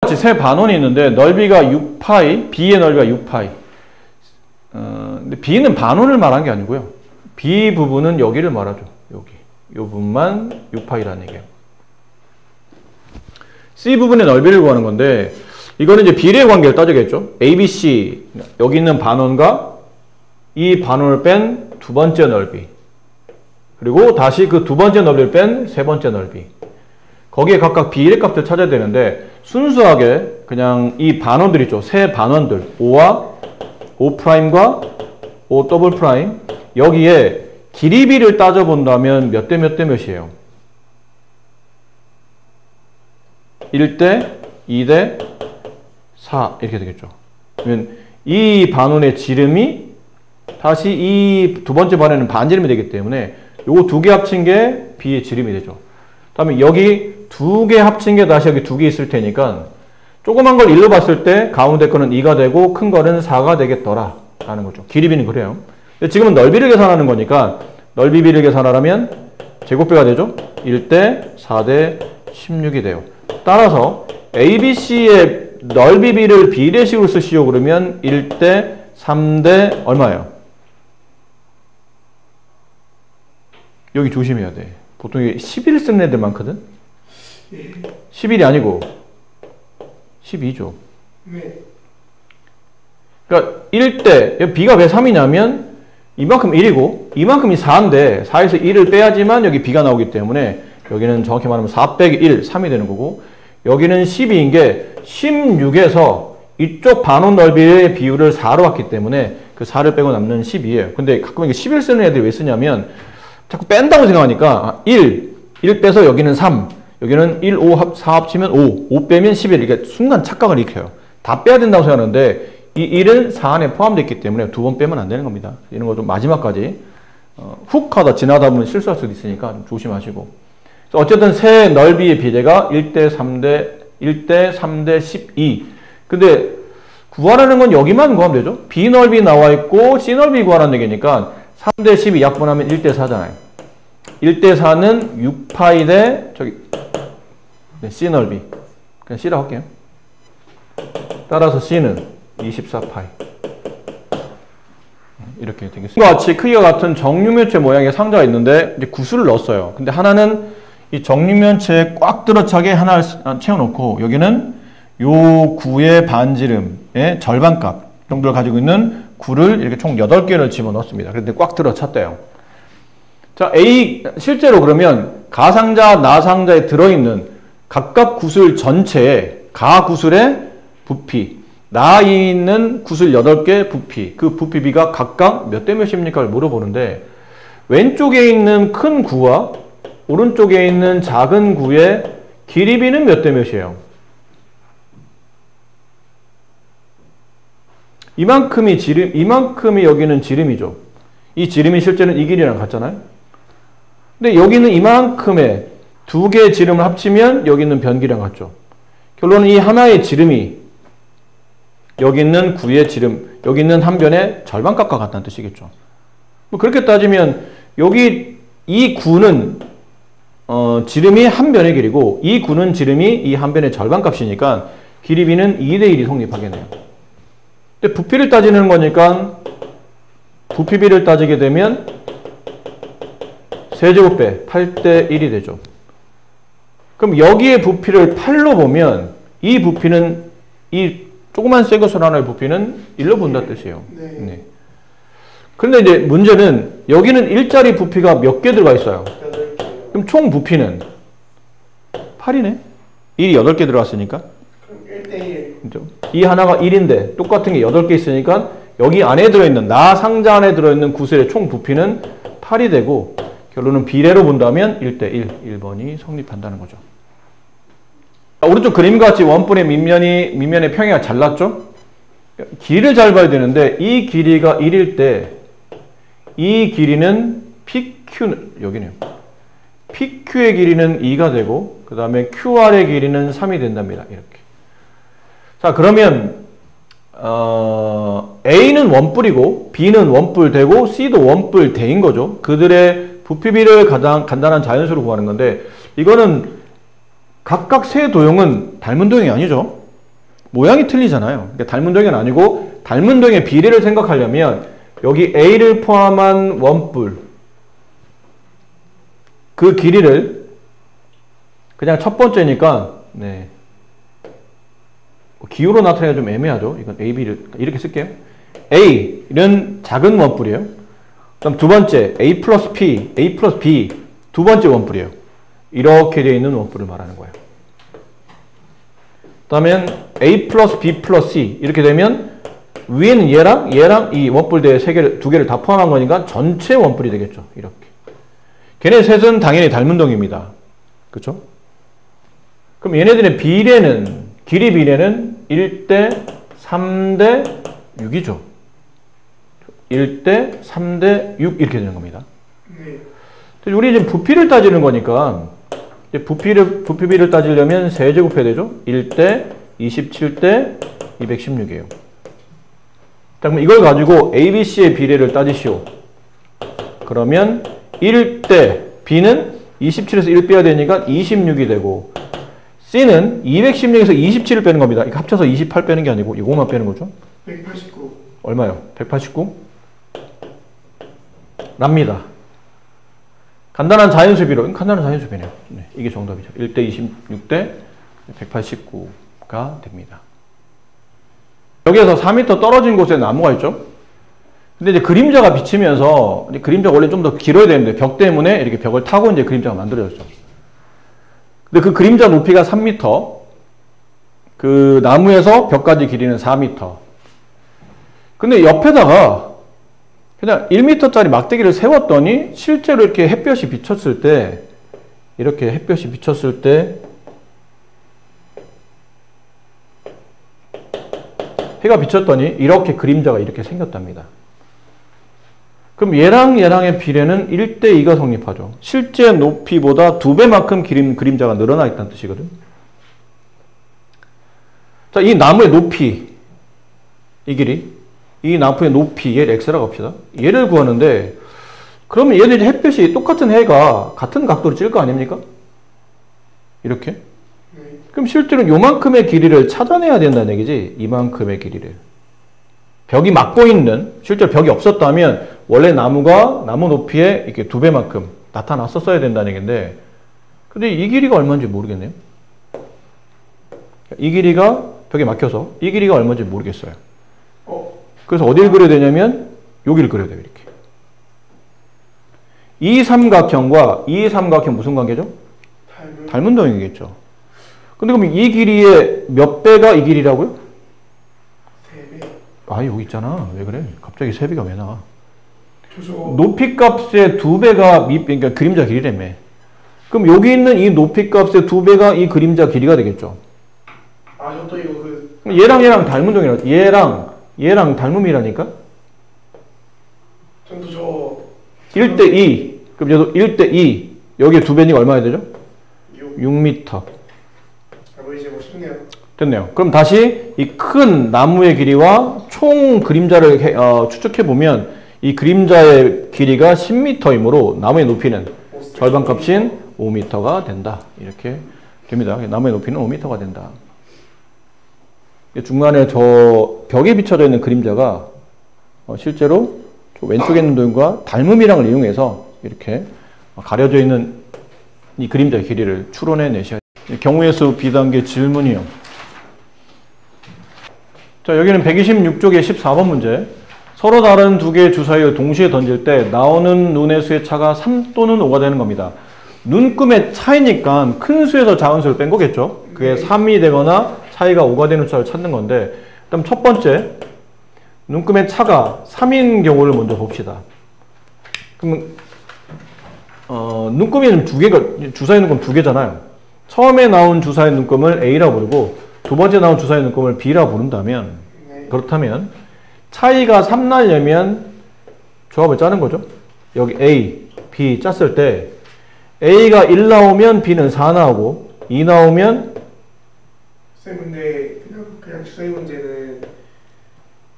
같이 세 반원이 있는데 넓이가 6파이, B의 넓이가 6파이. 근데 B는 반원을 말한 게 아니고요. B 부분은 여기를 말하죠. 여기. 이 부분만 6파이라는 얘기예요. C 부분의 넓이를 구하는 건데 이거는 이제 비례 관계를 따져야겠죠. ABC 여기 있는 반원과 이 반원을 뺀 두 번째 넓이 그리고 다시 그 두 번째 넓이를 뺀 세 번째 넓이 거기에 각각 비례 값을 찾아야 되는데 순수하게 그냥 이 반원들 있죠. 세 반원들 O와 O'과 O 더블 프라임 여기에 길이비를 따져본다면 몇 대 몇 대 몇이에요? 1대 2대 4 이렇게 되겠죠. 그러면 이 반원의 지름이 다시 이 두 번째 반원은 반지름이 되기 때문에 요거 두 개 합친 게 B의 지름이 되죠. 다음에 여기 두 개 합친 게 다시 여기 두 개 있을 테니까 조그만 걸 1로 봤을 때 가운데 거는 2가 되고 큰 거는 4가 되겠더라 라는 거죠. 길이비는 그래요. 근데 지금은 넓이를 계산하는 거니까 넓이비를 계산하려면 제곱비가 되죠. 1대 4대 16이 돼요. 따라서 ABC의 넓이비를 비례식으로 쓰시오 그러면 1대 3대 얼마예요? 여기 조심해야 돼. 보통 이게 11 쓰는 애들 많거든? 11이 아니고 12죠. 그러니까 1대, B가 왜 3이냐면 이만큼 1이고 이만큼이 4인데 4에서 1을 빼야지만 여기 B가 나오기 때문에 여기는 정확히 말하면 4 빼기 1, 3이 되는 거고 여기는 12인 게 16에서 이쪽 반원 넓이의 비율을 4로 왔기 때문에 그 4를 빼고 남는 12예요. 근데 가끔 이게 11 쓰는 애들이 왜 쓰냐면 자꾸 뺀다고 생각하니까 1 빼서 여기는 3, 여기는 1, 5, 4 합치면 5 빼면 11 이게 순간 착각을 일으켜요. 다 빼야 된다고 생각하는데 이 1은 4 안에 포함되어 있기 때문에 두 번 빼면 안 되는 겁니다. 이런 거 좀 마지막까지 훅 하다 지나다 보면 실수할 수도 있으니까 좀 조심하시고 어쨌든 세 넓이의 비례가 1대 3대 12 근데 구하라는 건 여기만 구하면 되죠. B 넓이 나와 있고 C 넓이 구하라는 얘기니까 3대 12 약분하면 1대 4잖아요. 1대 4는 6파이 대 저기 C 넓이 그냥 C라고 할게요. 따라서 C는 24파이 이렇게 되겠습니다. 이와 같이 크기가 같은 정육면체 모양의 상자가 있는데 이제 구슬을 넣었어요. 근데 하나는 이 정육면체에 꽉 들어차게 하나를 채워놓고 여기는 요 구의 반지름의 절반값 정도를 가지고 있는 구를 이렇게 총 8개를 집어넣습니다. 그런데 꽉 들어찼대요. 자, 실제로 그러면 가상자, 나상자에 들어있는 각각 구슬 전체에 가구슬의 부피, 나에 있는 구슬 8개 부피, 그 부피비가 각각 몇 대 몇입니까? 를 물어보는데 왼쪽에 있는 큰 구와 오른쪽에 있는 작은 구의 길이비는 몇 대 몇이에요? 이만큼이 여기는 지름이죠. 이 지름이 실제는 이 길이랑 같잖아요. 근데 여기는 이만큼의 두 개의 지름을 합치면 여기 있는 변기랑 같죠. 결론은 이 하나의 지름이 여기 있는 구의 지름, 여기 있는 한 변의 절반값과 같다는 뜻이겠죠. 뭐 그렇게 따지면 여기 이 구는 지름이 한 변의 길이고 이 구는 지름이 이 한 변의 절반값이니까 길이비는 2대 1이 성립하겠네요. 근데 부피를 따지는 거니까 부피비를 따지게 되면 세제곱배 8대 1이 되죠. 그럼 여기에 부피를 8로 보면 이 부피는 이 조그만 쇠거슬 하나의 부피는 1로 본다 뜻이에요. 네. 그런데 이제 문제는 여기는 일자리 부피가 몇 개 들어가 있어요? 그럼 총 부피는 8이네. 1이 8개 들어갔으니까. 그럼 1대1. 그렇죠? 이 하나가 1인데 똑같은 게 8개 있으니까 여기 안에 들어있는 나 상자 안에 들어있는 구슬의 총 부피는 8이 되고 결론은 비례로 본다면 1대1 1번이 성립한다는 거죠. 오른쪽 그림과 같이 원뿔의 밑면의 평이가 잘났죠? 길이를 잘 봐야 되는데 이 길이가 1일 때 이 길이는 PQ 여기네요. PQ의 길이는 2가 되고 그 다음에 QR의 길이는 3이 된답니다. 이렇게. 자 그러면 A는 원뿔이고 B는 원뿔 되고 C도 원뿔 대인 거죠. 그들의 부피비를 가장 간단한 자연수로 구하는 건데 이거는 각각 세 도형은 닮은 도형이 아니죠. 모양이 틀리잖아요. 그러니까 닮은 동이 아니고 닮은 동의 비례를 생각하려면 여기 A를 포함한 원뿔 그 길이를 그냥 첫 번째니까 네. 기호로 나타내기가 좀 애매하죠. 이건 A, B를 이렇게 쓸게요. A는 작은 원뿔이에요. 그다음 두 번째 A 플러스 P, A 플러스 B 두 번째 원뿔이에요. 이렇게 되어 있는 원뿔을 말하는 거예요. 그 다음에 A 플러스 B 플러스 C 이렇게 되면 위에는 얘랑 이 원뿔대 두 개를 다 포함한 거니까 전체 원뿔이 되겠죠. 이렇게. 걔네 셋은 당연히 닮은 동입니다. 그렇죠? 그럼 얘네들의 길이 비례는 1대 3대 6이죠. 1대 3대 6 이렇게 되는 겁니다. 네. 우리 지금 부피를 따지는 거니까 부피비를 따지려면 세제곱해야 되죠. 1대 27대 216이에요. 자, 그럼 이걸 가지고 ABC의 비례를 따지시오. 그러면 1대 B는 27에서 1 빼야 되니까 26이 되고 C는 216에서 27을 빼는 겁니다. 이거 합쳐서 28 빼는 게 아니고 이거만 빼는 거죠. 189. 얼마요? 189? 납니다. 간단한 자연수비로, 간단한 자연수비네요. 네, 이게 정답이죠. 1대 26대 189가 됩니다. 여기에서 4m 떨어진 곳에 나무가 있죠. 근데 이제 그림자가 비치면서, 그림자가 원래 좀 더 길어야 되는데 벽 때문에 이렇게 벽을 타고 이제 그림자가 만들어졌죠. 근데 그 그림자 높이가 3m, 그 나무에서 벽까지 길이는 4m. 근데 옆에다가 그냥 1m짜리 막대기를 세웠더니 실제로 이렇게 햇볕이 비쳤을 때 이렇게 햇볕이 비쳤을 때 해가 비쳤더니 이렇게 그림자가 이렇게 생겼답니다. 그럼 얘랑의 비례는 1대 2가 성립하죠. 실제 높이보다 2배만큼 그림자가 늘어나 있다는 뜻이거든. 자, 이 나무의 높이, 이 길이, 이 나무의 높이, 얘를 x라고 합시다. 얘를 구하는데 그러면 얘는 햇볕이 똑같은 해가 같은 각도로 찔 거 아닙니까? 이렇게. 그럼 실제로 요만큼의 길이를 찾아내야 된다는 얘기지. 이만큼의 길이를. 벽이 막고 있는, 실제로 벽이 없었다면 원래 나무 높이에 이렇게 2배만큼 나타났었어야 된다는 얘기인데 근데 이 길이가 얼마인지 모르겠네요. 이 길이가 벽에 막혀서 이 길이가 얼마인지 모르겠어요. 그래서 어디를 그려야 되냐면 여기를 그려야 돼요. 이렇게. 이 삼각형과 이 삼각형 무슨 관계죠? 닮은 동이겠죠. 근데 그럼 이 길이의 몇 배가 이 길이라고요? 3배. 아, 여기 있잖아. 왜 그래? 갑자기 3배가 왜 나와? 높이 값의 2배가 그러니까 그림자 길이라며. 그럼 여기 있는 이 높이 값의 2배가 이 그림자 길이가 되겠죠. 아, 저도 이거 얘랑 닮은 동이라. 얘랑 닮음이라니까? 전도 저 1대 2. 그럼 얘도 1대 2. 여기에 2배니까 얼마나 되죠? 6m. 뭐 이제 뭐 쉽네요. 됐네요. 그럼 다시 이 큰 나무의 길이와 총 그림자를 추측해 보면 이 그림자의 길이가 10m이므로 나무의 높이는 절반값인 5m가 된다. 이렇게 됩니다. 나무의 높이는 5m가 된다. 중간에 저 벽에 비춰져 있는 그림자가 실제로 왼쪽에 있는 동과 닮음이랑을 이용해서 이렇게 가려져 있는 이 그림자의 길이를 추론해 내셔야 돼요. 경우의 수 B단계 질문이요. 자, 여기는 126쪽의 14번 문제. 서로 다른 두 개의 주사위를 동시에 던질 때 나오는 눈의 수의 차가 3 또는 5가 되는 겁니다. 눈금의 차이니까 큰 수에서 작은 수를 뺀 거겠죠. 그게 3이 되거나 차이가 5가 되는 숫자를 찾는 건데, 그럼 첫 번째 눈금의 차가 3인 경우를 먼저 봅시다. 그러면 눈금이 두 개가, 주사위 눈금 두 개잖아요. 처음에 나온 주사위 눈금을 A라고 부르고 두 번째 나온 주사위 눈금을 B라고 부른다면, 그렇다면 차이가 3 나려면 조합을 짜는 거죠. 여기 A, B 짰을 때 A가 1 나오면 B는 4 나오고 2 나오면 쌤, 근데 그냥 주사위 문제는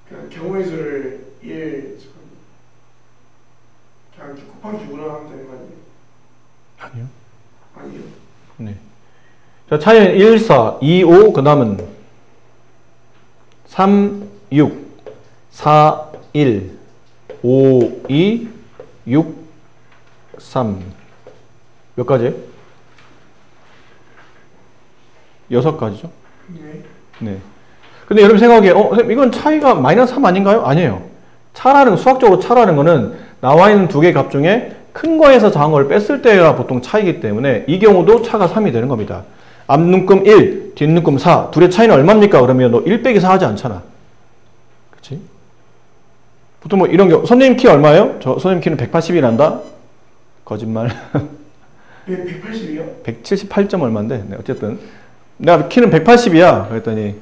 그냥 경우의 수를 1 그냥 곱하기 6으로 하면 되는 거 아니에요? 아니요. 아니요. 네. 자, 차이는 1, 4, 2, 5, 그 다음은 3, 6, 4, 1, 5, 2, 6, 3. 몇 가지? 6가지죠? 네. 네. 근데 여러분 생각에, 선생님, 이건 차이가 마이너스 3 아닌가요? 아니에요. 차라는, 수학적으로 차라는 거는 나와 있는 두 개의 값 중에 큰 거에서 작은 걸 뺐을 때가 보통 차이기 때문에 이 경우도 차가 3이 되는 겁니다. 앞눈금 1, 뒷눈금 4. 둘의 차이는 얼마입니까? 그러면 너 1 빼기 4 하지 않잖아. 그치? 보통 뭐 이런 경우, 선생님 키 얼마예요? 저 선생님 키는 180이란다? 거짓말. 180이요? 178점 얼마인데. 네, 어쨌든. 내가 키는 180이야. 그랬더니,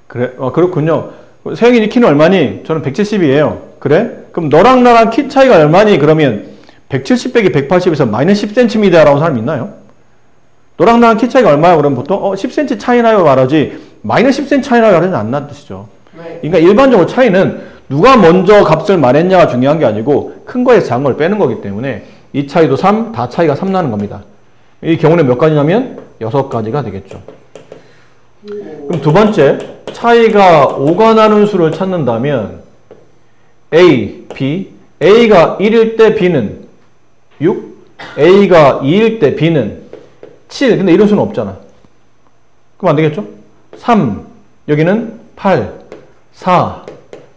그래? 그렇군요. 세영이 키는 얼마니? 저는 170이에요. 그래? 그럼 너랑 나랑 키 차이가 얼마니? 그러면 170 빼기 180에서 마이너스 10cm 라고 사람 있나요? 너랑 나랑 키 차이가 얼마야? 그러면 보통 10cm 차이 나요 말하지 마이너스 10cm 차이 나요 말하지 않는 뜻이죠. 네. 그러니까 일반적으로 차이는 누가 먼저 값을 말했냐가 중요한 게 아니고 큰 거에서 작은 걸 빼는 거기 때문에 이 차이도 3, 다 차이가 3 나는 겁니다. 이 경우는 몇 가지냐면 6가지가 되겠죠. 그럼 두 번째, 차이가 5가 나는 수를 찾는다면 A, B, A가 1일 때 B는 6, A가 2일 때 B는 7. 근데 이런 수는 없잖아. 그럼 안 되겠죠? 3, 여기는 8, 4,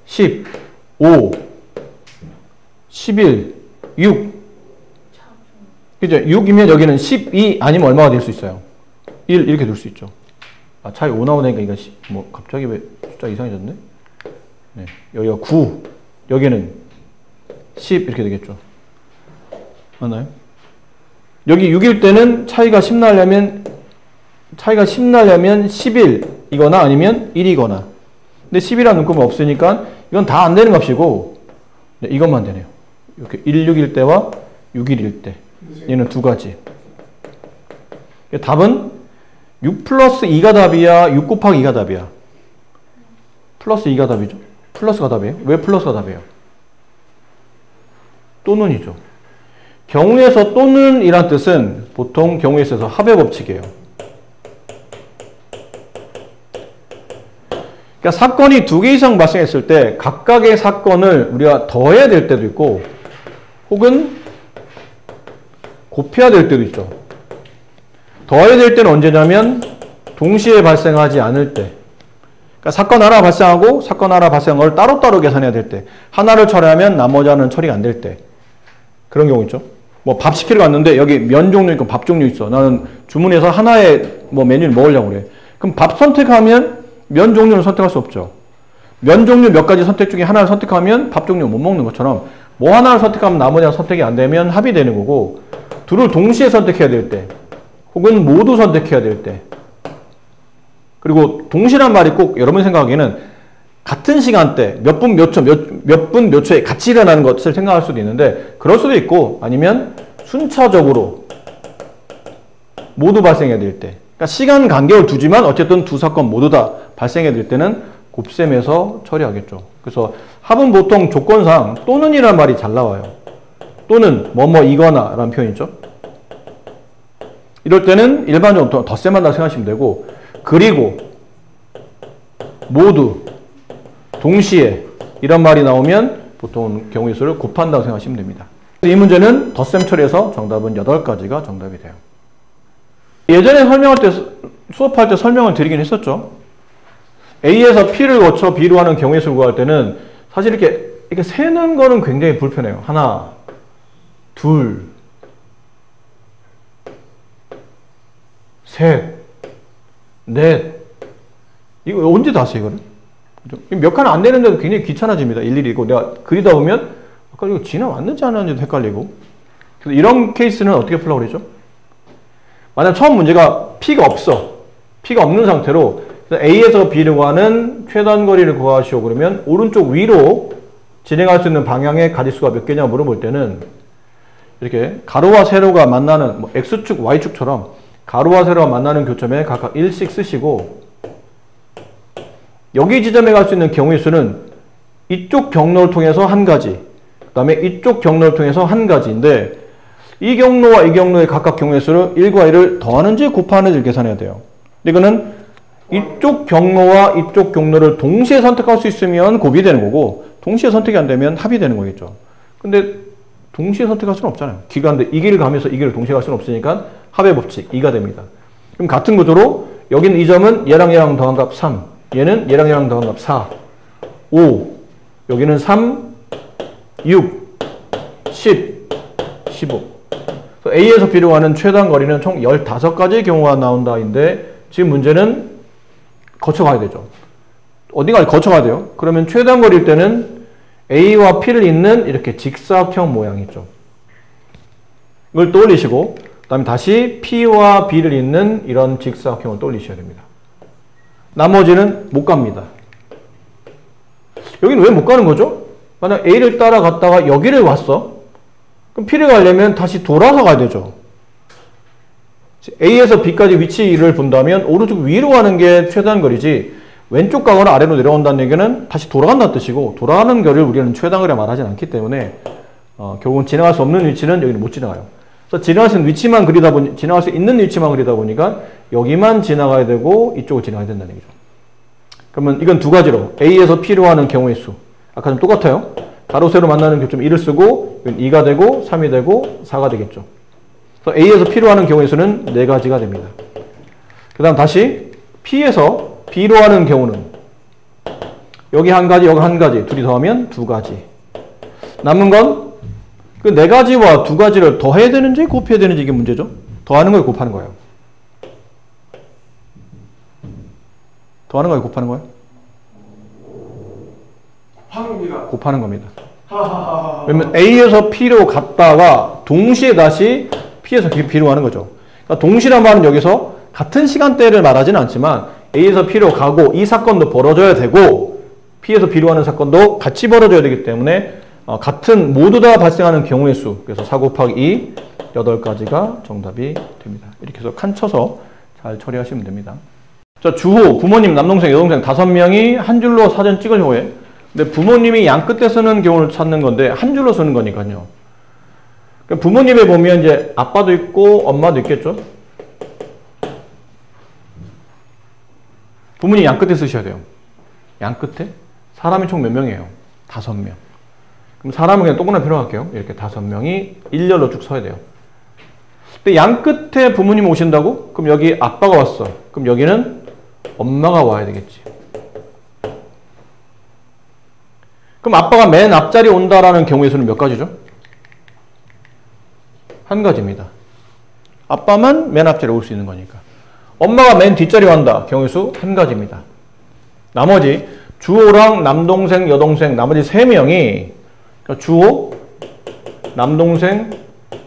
10, 5, 11, 6. 그죠? 6이면 여기는 12 아니면 얼마가 될 수 있어요? 1 이렇게 둘 수 있죠. 아, 차이 5 나오니까 이거 뭐 갑자기 왜 숫자 이상해졌네? 네. 여기가 9, 여기는 10 이렇게 되겠죠. 맞나요? 여기 6일 때는 차이가 10 나려면 11이거나 아니면 1이거나. 근데 10이라는 눈금은 없으니까 이건 다 안 되는 값이고 네, 이것만 되네요. 이렇게 1, 6일 때와 6일일 때. 얘는 두 가지. 답은 6 플러스 2가 답이야? 6 곱하기 2가 답이야? 플러스 2가 답이죠. 플러스가 답이에요. 왜 플러스가 답이에요? 또는이죠. 경우에서 또는 이란 뜻은 보통 경우에 있어서 합의 법칙이에요. 그러니까 사건이 두 개 이상 발생했을 때 각각의 사건을 우리가 더해야 될 때도 있고 혹은 곱해야 될 때도 있죠. 더해야 될 때는 언제냐면 동시에 발생하지 않을 때. 그러니까 사건 하나 발생하고 사건 하나 발생한 걸 따로따로 계산해야 될 때. 하나를 처리하면 나머지 하나는 처리가 안 될 때. 그런 경우 있죠. 뭐 밥 시키러 갔는데 여기 면 종류 있고 밥 종류 있어. 나는 주문해서 하나의 뭐 메뉴를 먹으려고 그래. 그럼 밥 선택하면 면 종류는 선택할 수 없죠. 면 종류 몇 가지 선택 중에 하나를 선택하면 밥 종류 못 먹는 것처럼 뭐 하나를 선택하면 나머지가 선택이 안 되면 합의되는 거고 둘을 동시에 선택해야 될 때 혹은 모두 선택해야 될 때 그리고 동시란 말이 꼭 여러분 생각하기에는 같은 시간대 몇 분 몇 초 몇 분 몇 초에 같이 일어나는 것을 생각할 수도 있는데 그럴 수도 있고 아니면 순차적으로 모두 발생해야 될 때 그러니까 시간 간격을 두지만 어쨌든 두 사건 모두 다 발생해야 될 때는 곱셈해서 처리하겠죠. 그래서 합은 보통 조건상 또는이라는 말이 잘 나와요. 또는 뭐뭐이거나 라는 표현이죠. 이럴 때는 일반적으로 덧셈한다고 생각하시면 되고 그리고 모두 동시에 이런 말이 나오면 보통 경우의 수를 곱한다고 생각하시면 됩니다. 이 문제는 덧셈 처리해서 정답은 8가지가 정답이 돼요. 예전에 설명할 때 수업할 때 설명을 드리긴 했었죠. A에서 P를 거쳐 B로 하는 경우의 수를 구할 때는 사실 이렇게 세는 거는 굉장히 불편해요. 하나, 둘, 셋, 넷. 이거 언제 다 세, 이거를? 몇 칸 안 되는데도 굉장히 귀찮아집니다. 일일이. 내가 그리다 보면, 아까 이거 지나왔는지 안 왔는지도 헷갈리고. 그래서 이런 케이스는 어떻게 풀려고 그러죠? 만약 처음 문제가 P가 없어. P가 없는 상태로 A에서 B를 구하는 최단 거리를 구하시오. 그러면 오른쪽 위로 진행할 수 있는 방향의 가지수가 몇 개냐 물어볼 때는 이렇게 가로와 세로가 만나는 뭐 X축, Y축처럼 가로와 세로가 만나는 교점에 각각 1씩 쓰시고 여기 지점에 갈 수 있는 경우의 수는 이쪽 경로를 통해서 한 가지 그 다음에 이쪽 경로를 통해서 한 가지인데 이 경로와 이 경로의 각각 경우의 수를 1과 1을 더하는지 곱하는지를 계산해야 돼요. 이거는 이쪽 경로와 이쪽 경로를 동시에 선택할 수 있으면 곱이 되는 거고 동시에 선택이 안 되면 합이 되는 거겠죠. 근데 동시에 선택할 수는 없잖아요. 길가 한데 이 길을 가면서 이 길을 동시에 갈 수는 없으니까 합의 법칙 2가 됩니다. 그럼 같은 구조로 여기는 이 점은 얘랑 얘랑 더한 값 3, 얘는 얘랑 얘랑 더한 값 4, 5, 여기는 3, 6, 10, 15. A에서 B로 가는 최단 거리는 총 15가지의 경우가 나온다인데 지금 문제는 거쳐가야 되죠. 어디가 거쳐가야 돼요? 그러면 최단 거리일 때는 A와 P를 잇는 이렇게 직사각형 모양이 있죠. 이걸 떠올리시고 그 다음에 다시 P와 B를 잇는 이런 직사각형을 떠올리셔야 됩니다. 나머지는 못 갑니다. 여기는 왜 못 가는 거죠? 만약 A를 따라갔다가 여기를 왔어. 그럼 P를 가려면 다시 돌아서 가야 되죠. A에서 B까지 위치를 본다면 오른쪽 위로 가는 게 최단 거리지 왼쪽 가거나 아래로 내려온다는 얘기는 다시 돌아간다는 뜻이고 돌아가는 거리를 우리는 최단 거리라 말하진 않기 때문에 결국은 지나갈 수 없는 위치는 여기는 못 지나가요. 그래서 지나갈 수 있는 위치만 그리다 보니 지나갈 수 있는 위치만 그리다 보니까 여기만 지나가야 되고 이쪽을 지나가야 된다는 얘기죠. 그러면 이건 두 가지로 A에서 P로 가는 경우의 수 아까랑 똑같아요. 가로 세로 만나는 교점 1을 쓰고 2가 되고 3이 되고 4가 되겠죠. 그래서 A에서 P로 하는 경우의 수는 4가지가 됩니다. 그 다음 다시 P에서 B로 하는 경우는 여기 한 가지 여기 한 가지 둘이 더하면 2가지 남은 건 그 4가지와 2가지를 더해야 되는지 곱해야 되는지 이게 문제죠. 더하는 거예요 곱하는 거예요? 더하는 거예요 곱하는 거예요? 곱하는 겁니다. 그러면 A에서 P로 갔다가 동시에 다시 P에서 B로 가는 거죠. 그러니까 동시란 말은 여기서 같은 시간대를 말하지는 않지만 A에서 P로 가고 이 사건도 벌어져야 되고 P에서 B로 가는 사건도 같이 벌어져야 되기 때문에 같은 모두 다 발생하는 경우의 수 그래서 4 곱하기 2 8가지가 정답이 됩니다. 이렇게 해서 칸 쳐서 잘 처리하시면 됩니다. 자, 주호 부모님 남동생 여동생 5명이 한 줄로 사진 찍으려고 해. 근데 부모님이 양 끝에 쓰는 경우를 찾는 건데 한 줄로 쓰는 거니까요. 부모님에 보면 이제 아빠도 있고 엄마도 있겠죠. 부모님 양 끝에 쓰셔야 돼요. 양 끝에 사람이 총 몇 명이에요? 5명. 그럼 사람은 그냥 동그라미 표현할게요. 이렇게 5명이 일렬로 쭉 서야 돼요. 근데 양 끝에 부모님 오신다고? 그럼 여기 아빠가 왔어. 그럼 여기는 엄마가 와야 되겠지. 그럼 아빠가 맨 앞자리에 온다라는 경우의 수는 몇 가지죠? 한 가지입니다. 아빠만 맨 앞자리에 올 수 있는 거니까. 엄마가 맨 뒷자리에 온다. 경우의 수 한 가지입니다. 나머지 주호랑 남동생, 여동생 나머지 3명이 그러니까 주호, 남동생,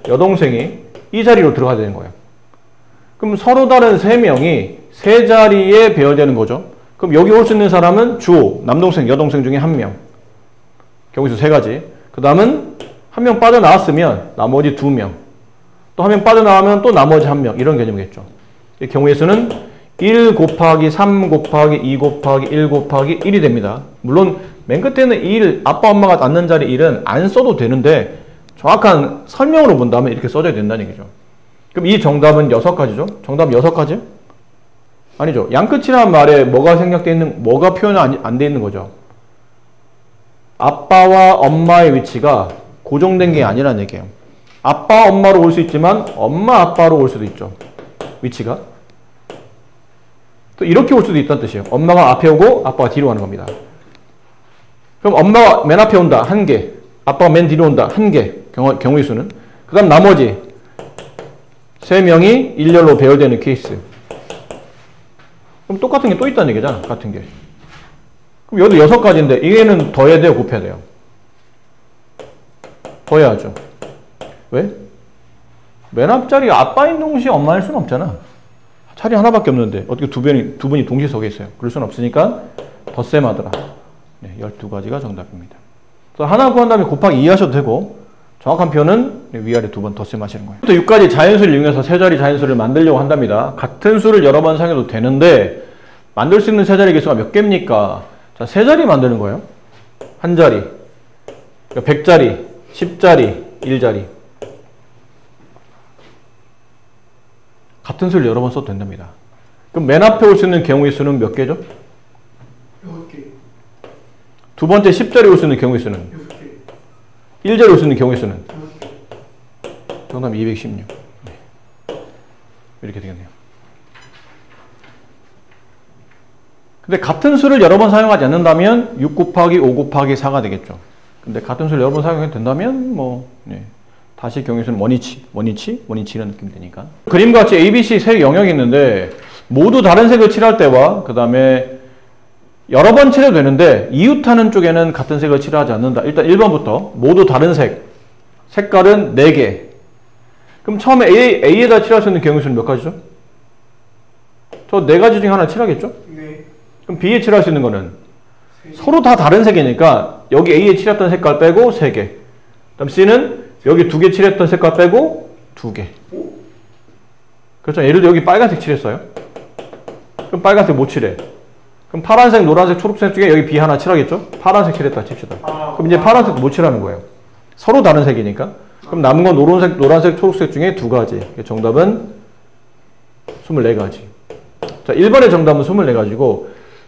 여동생이 이 자리로 들어가야 되는 거예요. 그럼 서로 다른 3명이 세 자리에 배열되는 거죠. 그럼 여기 올 수 있는 사람은 주호, 남동생, 여동생 중에 1명. 경우의 수 3가지. 그 다음은 1명 빠져나왔으면 나머지 2명. 또 1명 빠져나가면 또 나머지 1명. 이런 개념이겠죠. 이 경우의 수는 1 곱하기 3 곱하기 2 곱하기 1 곱하기 1이 됩니다. 물론 맨 끝에는 1, 아빠 엄마가 앉는 자리 1은 안 써도 되는데 정확한 설명으로 본다면 이렇게 써줘야 된다는 얘기죠. 그럼 이 정답은 6가지죠? 정답은 6가지? 아니죠. 양끝이라는 말에 뭐가 생략되어 있는, 뭐가 표현 안 돼 있는 거죠. 아빠와 엄마의 위치가 고정된 게 아니라는 얘기예요. 아빠, 엄마로 올 수 있지만 엄마, 아빠로 올 수도 있죠. 위치가. 또 이렇게 올 수도 있다는 뜻이에요. 엄마가 앞에 오고 아빠가 뒤로 가는 겁니다. 그럼 엄마가 맨 앞에 온다. 1개. 아빠가 맨 뒤로 온다. 1개. 경우의 수는. 그 다음 나머지 3명이 일렬로 배열되는 케이스. 그럼 똑같은 게 또 있다는 얘기잖아. 같은 게. 그럼 여기도 6가지인데 얘는 더해야 돼요? 곱해야 돼요? 더해야죠. 왜? 맨 앞자리 아빠인 동시에 엄마일 수는 없잖아. 자리 하나밖에 없는데 어떻게 두 분이 동시에 서 계세요? 그럴 수는 없으니까 덧셈하더라. 네, 12가지가 정답입니다. 그래서 하나 구한 다음에 곱하기 2 하셔도 되고 정확한 표현은 위아래 2번 덧셈하시는 거예요. 또 6가지 자연수를 이용해서 세 자리 자연수를 만들려고 한답니다. 같은 수를 여러 번 사용해도 되는데 만들 수 있는 세 자리 개수가 몇 개입니까? 자, 세 자리 만드는 거예요. 한 자리, 100자리, 10자리, 1자리. 같은 수를 여러 번 써도 된답니다. 그럼 맨 앞에 올 수 있는 경우의 수는 몇 개죠? 6개. 두 번째 10자리 올 수 있는 경우의 수는? 6개. 1자리 올 수 있는 경우의 수는? 6개. 정답 216. 이렇게 되겠네요. 근데 같은 수를 여러 번 사용하지 않는다면 6 곱하기 5 곱하기 4가 되겠죠. 근데 같은 수를 여러 번 사용하게 된다면 뭐 다시 경우의 수는 원위치 이런 느낌이 되니까. 그림과 같이 ABC 세 영역이 있는데 모두 다른 색을 칠할 때와 그 다음에 여러 번 칠해도 되는데 이웃하는 쪽에는 같은 색을 칠하지 않는다. 일단 1번부터 모두 다른 색깔은 4개. 그럼 처음에 A에다 칠할 수 있는 경우의 수는 몇 가지죠? 저 4가지 중에 하나 칠하겠죠? 네. 그럼 B에 칠할 수 있는 거는 서로 다 다른 색이니까 여기 A에 칠했던 색깔 빼고 3개. 그다음 C는 여기 2개 칠했던 색깔 빼고 2개. 그렇죠? 예를 들어 여기 빨간색 칠했어요. 그럼 빨간색 못 칠해. 그럼 파란색, 노란색, 초록색 중에 여기 B 하나 칠하겠죠? 파란색 칠했다 칩시다. 그럼 이제 파란색 못 칠하는 거예요. 서로 다른 색이니까. 그럼 남은 건 노란색, 초록색 중에 2가지. 정답은 24가지. 자, 1번의 정답은 24가지고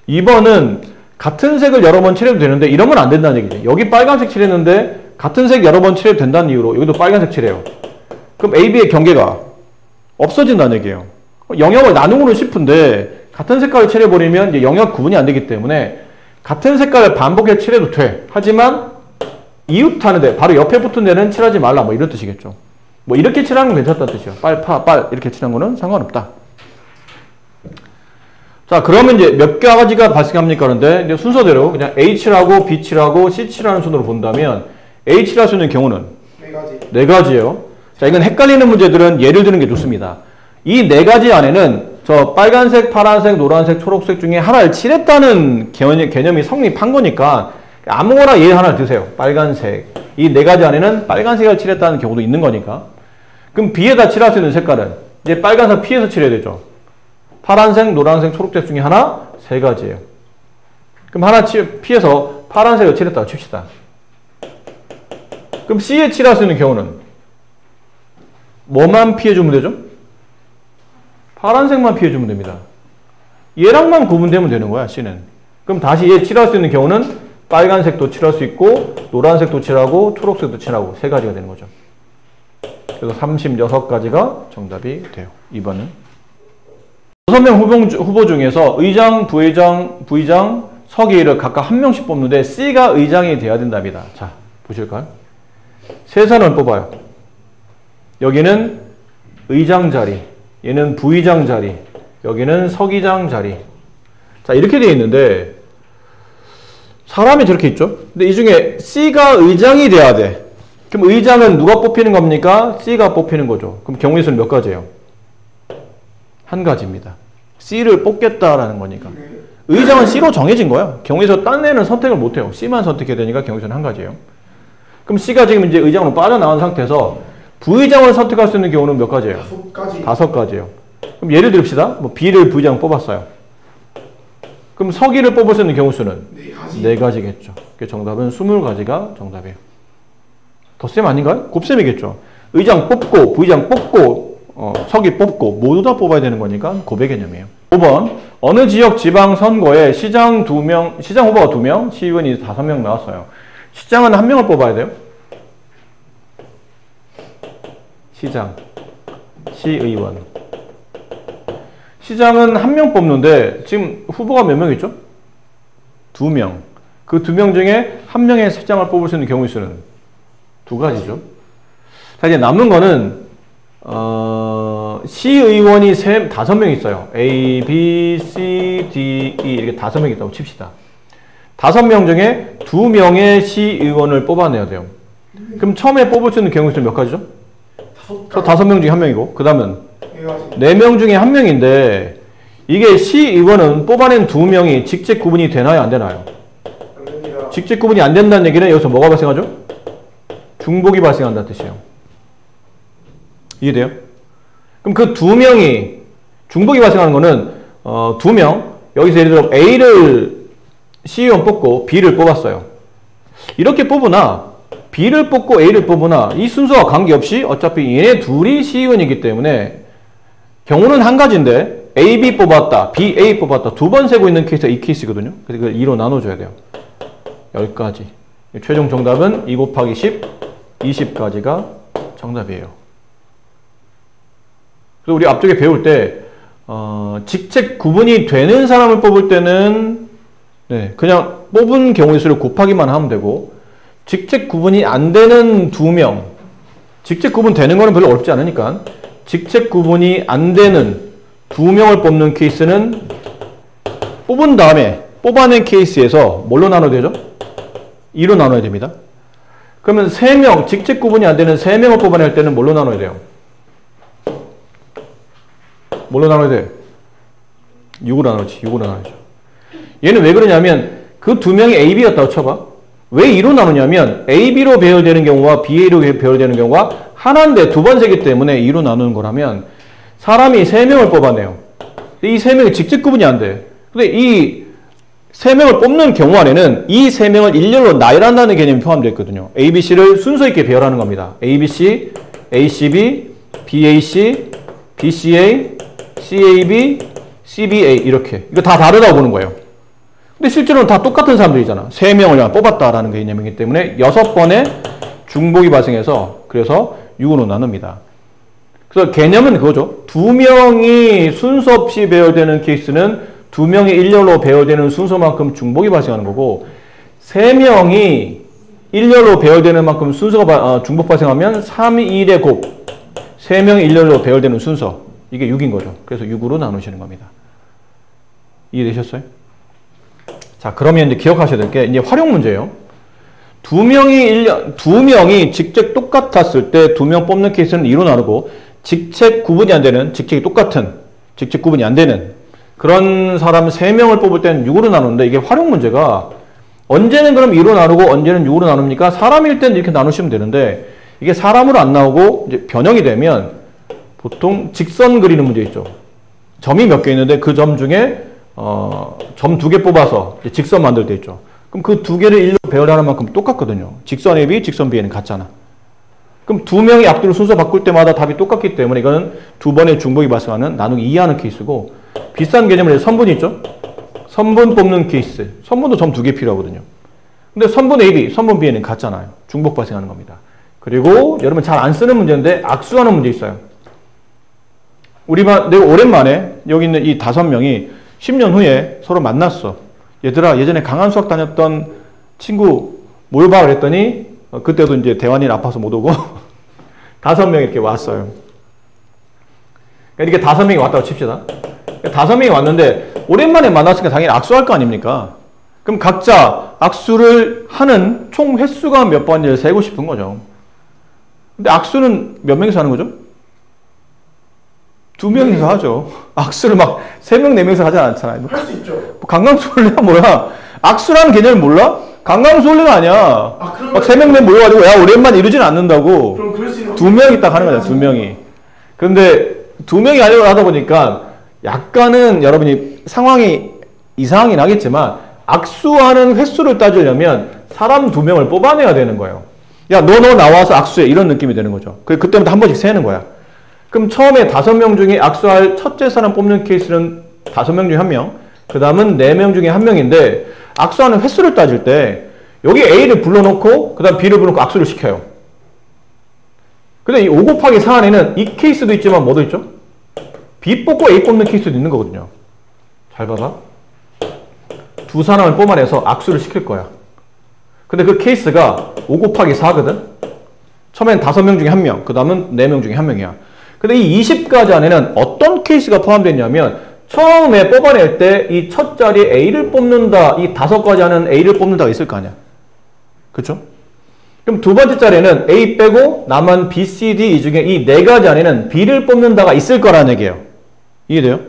2번은 같은 색을 여러 번 칠해도 되는데 이러면 안 된다는 얘기죠. 여기 빨간색 칠했는데 같은 색 여러 번 칠해도 된다는 이유로 여기도 빨간색 칠해요. 그럼 A, B의 경계가 없어진다는 얘기예요. 영역을 나누고는 싶은데 같은 색깔을 칠해버리면 이제 영역 구분이 안 되기 때문에 같은 색깔을 반복해 칠해도 돼. 하지만 이웃하는데 바로 옆에 붙은 데는 칠하지 말라 뭐 이런 뜻이겠죠. 뭐 이렇게 칠하는 건 괜찮다는 뜻이에요. 빨 이렇게 칠하는 거는 상관없다. 자, 그러면 이제 몇 가지가 발생합니까? 그런데 이제 순서대로 그냥 A 칠하고 B 칠하고 C 칠하는 순으로 본다면 A 칠할 수 있는 경우는 4가지. 4가지예요. 자, 이건 헷갈리는 문제들은 예를 드는 게 좋습니다. 이 4가지 안에는 저 빨간색, 파란색, 노란색, 초록색 중에 하나를 칠했다는 개념이 성립한 거니까 아무거나 얘 하나 드세요. 빨간색. 이 4가지 안에는 빨간색을 칠했다는 경우도 있는 거니까. 그럼 B에다 칠할 수 있는 색깔은 이제 빨간색 P에서 칠해야 되죠. 파란색, 노란색, 초록색 중에 하나 3가지예요. 그럼 하나 P에서 파란색을 칠했다고 칩시다. 그럼 C에 칠할 수 있는 경우는 뭐만 피해주면 되죠? 파란색만 피해주면 됩니다. 얘랑만 구분되면 되는 거야, C는. 그럼 다시 얘 칠할 수 있는 경우는 빨간색도 칠할 수 있고 노란색도 칠하고 초록색도 칠하고 3가지가 되는 거죠. 그래서 36가지가 정답이 돼요. 2번은. 6명 후보 중에서 의장, 부의장, 서기를 각각 1명씩 뽑는데 C가 의장이 돼야 된답니다. 자, 보실까요? 세 사람을 뽑아요. 여기는 의장 자리, 얘는 부의장 자리, 여기는 서기장 자리. 자, 이렇게 되어 있는데 사람이 저렇게 있죠? 근데 이 중에 C가 의장이 돼야 돼. 그럼 의장은 누가 뽑히는 겁니까? C가 뽑히는 거죠. 그럼 경우의 수는 몇 가지예요? 1가지입니다. C를 뽑겠다라는 거니까. 의장은 C로 정해진 거야. 경우의 수 딴 애는 선택을 못 해요. C만 선택해야 되니까 경우의 수는 1가지예요. 그럼 C가 지금 이제 의장으로 빠져나온 상태에서 부의장을 선택할 수 있는 경우는 몇 가지예요? 5가지. 5가지예요. 그럼 예를 들읍시다. 뭐 B를 부의장 뽑았어요. 그럼 서기를 뽑을 수 있는 경우 수는 4가지겠죠. 정답은 20가지가 정답이에요. 덧셈 아닌가요? 곱셈이겠죠. 의장 뽑고 부의장 뽑고 서기 뽑고 모두 다 뽑아야 되는 거니까 곱의 개념이에요. 5번 어느 지역 지방선거에 시장 후보가 2명, 시의원이 5명 나왔어요. 시장은 1명을 뽑아야 돼요. 시장, 시의원. 시장은 1명 뽑는데 지금 후보가 몇 명 있죠? 2명. 그 2명 중에 1명의 시장을 뽑을 수 있는 경우의 수는 2가지죠. 자, 이제 남은 거는 시의원이 5명 있어요. A, B, C, D, E 이렇게 5명 있다고 칩시다. 5명 중에 2명의 시의원을 뽑아내야 돼요. 그럼 처음에 뽑을 수 있는 경우의 수는 몇 가지죠? 5명 중에 1명이고 그 다음은 4명 중에 1명인데 이게 시의원은 뽑아낸 2명이 직책 구분이 되나요? 안 되나요? 안 됩니다. 직책 구분이 안 된다는 얘기는 여기서 뭐가 발생하죠? 중복이 발생한다는 뜻이에요. 이해돼요? 그럼 그 2명이 중복이 발생하는 거는 2명 여기서 예를 들어 A를 시의원 뽑고 B를 뽑았어요. 이렇게 뽑으나 B를 뽑고 A를 뽑으나 이 순서와 관계없이 어차피 얘네 둘이 시의원이기 때문에 경우는 1가지인데 AB 뽑았다, BA 뽑았다. 두 번 세고 있는 케이스가 이 케이스거든요. 그래서 이걸 2로 나눠줘야 돼요. 10가지. 최종 정답은 2 곱하기 10, 20가지가 정답이에요. 그래서 우리 앞쪽에 배울 때 직책 구분이 되는 사람을 뽑을 때는 그냥 뽑은 경우의 수를 곱하기만 하면 되고, 직책 구분이 안 되는 2명, 직책 구분 되는 거는 별로 어렵지 않으니까 직책 구분이 안 되는 2명을 뽑는 케이스는 뽑은 다음에 뽑아낸 케이스에서 뭘로 나눠야 되죠? 2로 나눠야 됩니다. 그러면 3명, 직책 구분이 안 되는 3명을 뽑아낼 때는 뭘로 나눠야 돼요? 뭘로 나눠야 돼? 6으로 나누지. 6으로 나누죠. 얘는 왜 그러냐면 그 2명이 A, B였다고 쳐봐. 왜 2로 나누냐면 A, B로 배열되는 경우와 BA로 배열되는 경우가 하나인데 두 번 세기 때문에 2로 나누는 거라면, 사람이 3명을 뽑아내요. 이 3명이 직책 구분이 안 돼. 근데 이 3명을 뽑는 경우 안에는 이 3명을 일렬로 나열한다는 개념이 포함되어 있거든요. A, B, C를 순서 있게 배열하는 겁니다. A, B, C, A, C, B, B, A, C, B, C, A, C, A, B, C, B, A 이렇게. 이거 다 다르다고 보는 거예요. 근데 실제로는 다 똑같은 사람들이잖아. 3명을 뽑았다라는 개념이기 때문에 6번의 중복이 발생해서 그래서 6으로 나눕니다. 그래서 개념은 그거죠. 2명이 순서 없이 배열되는 케이스는 2명이 일렬로 배열되는 순서만큼 중복이 발생하는 거고, 3명이 일렬로 배열되는 만큼 순서가 중복 발생하면 3, 2, 1의 곱, 3명이 일렬로 배열되는 순서, 이게 6인 거죠. 그래서 6으로 나누시는 겁니다. 이해되셨어요? 자, 그러면 이제 기억하셔야 될 게 이제 활용 문제예요. 2명이 직책 똑같았을 때 2명 뽑는 케이스는 2로 나누고, 직책 구분이 안 되는, 직책이 똑같은, 직책 구분이 안 되는 그런 사람 3명을 뽑을 때는 6으로 나누는데, 이게 활용 문제가 언제는 그럼 2로 나누고 언제는 6으로 나눕니까? 사람일 때는 이렇게 나누시면 되는데, 이게 사람으로 안 나오고 이제 변형이 되면 보통 직선 그리는 문제 있죠. 점이 몇 개 있는데 그 점 중에 점 2개 뽑아서 직선 만들 때 있죠. 그럼 그 2개를 일로 배열하는 만큼 똑같거든요. 직선 AB, 직선 BA는 같잖아. 그럼 2명이 앞뒤로 순서 바꿀 때마다 답이 똑같기 때문에 이거는 2번의 중복이 발생하는 나누기 2하는 케이스고, 비슷한 개념으로 선분이 있죠. 선분 뽑는 케이스. 선분도 점 2개 필요하거든요. 근데 선분 AB, 선분 BA는 같잖아요. 중복 발생하는 겁니다. 그리고 여러분 잘 안 쓰는 문제인데 악수하는 문제 있어요. 내가 오랜만에 여기 있는 이 5명이 10년 후에 서로 만났어. 얘들아, 예전에 강한 수학 다녔던 친구 모여봐 그랬더니 그때도 이제 대환이는 아파서 못 오고 5명이 이렇게 왔어요. 이렇게 5명이 왔다고 칩시다. 5명이 왔는데 오랜만에 만났으니까 당연히 악수할 거 아닙니까? 그럼 각자 악수를 하는 총 횟수가 몇 번인지를 세고 싶은 거죠. 근데 악수는 몇 명이서 하는 거죠? 2명이서 하죠. 악수를 막 3명, 4명이서 하지 않잖아요. 할 수 있죠. 강강술래가 뭐야? 악수라는 개념을 몰라? 강강술래가 아니야. 막 3명, 4명 모여가지고 야 오랜만에 이러지는 않는다고. 그럼 그럴 수 있는 2명이 딱 하는 거잖아. 2명이. 근데 2명이 하려고 하다 보니까 약간은 여러분이 상황이 이상하긴 하겠지만 악수하는 횟수를 따지려면 사람 2명을 뽑아내야 되는 거예요. 야, 너 나와서 악수해. 이런 느낌이 되는 거죠. 그때부터 한 번씩 세는 거야. 그럼 처음에 5명 중에 악수할 첫째 사람 뽑는 케이스는 5명 중에 1명, 그 다음은 4명 중에 1명인데, 악수하는 횟수를 따질 때 여기 A를 불러놓고 그 다음 B를 불러놓고 악수를 시켜요. 근데 이 5 곱하기 4 안에는 이 케이스도 있지만 뭐도 있죠? B 뽑고 A 뽑는 케이스도 있는 거거든요. 잘 봐봐. 2 사람을 뽑아내서 악수를 시킬 거야. 근데 그 케이스가 5 곱하기 4거든? 처음엔 5명 중에 1명, 그 다음은 4명 중에 1명이야. 근데 이 20가지 안에는 어떤 케이스가 포함되냐면, 처음에 뽑아낼 때 이 첫 자리에 A를 뽑는다, 이 5가지 안에는 A를 뽑는다가 있을 거 아니야. 그쵸? 그럼 두 번째 자리에는 A 빼고 남은 B, C, D 이 중에 이 4가지 안에는 B를 뽑는다가 있을 거라는 얘기예요. 이해돼요?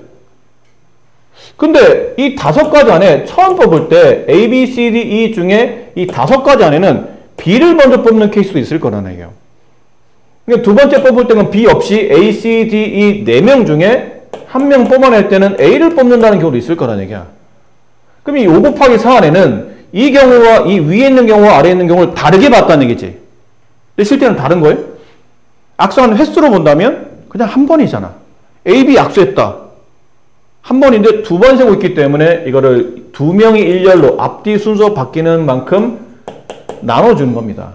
근데 이 5가지 안에 처음 뽑을 때 A, B, C, D, E 중에 이 5가지 안에는 B를 먼저 뽑는 케이스도 있을 거라는 얘기예요. 그러니까 두 번째 뽑을 때는 B 없이 A, C, D, E 4명 중에 1명 뽑아낼 때는 A를 뽑는다는 경우도 있을 거라는 얘기야. 그럼 이 5 곱하기 4 안에는 이 경우와 이 위에 있는 경우와 아래에 있는 경우를 다르게 봤다는 얘기지. 근데 실제는 다른 거예요. 악수하는 횟수로 본다면 그냥 한 번이잖아. A, B 악수했다. 한 번인데 두 번 세고 있기 때문에 이거를 두 명이 일렬로 앞뒤 순서 바뀌는 만큼 나눠주는 겁니다.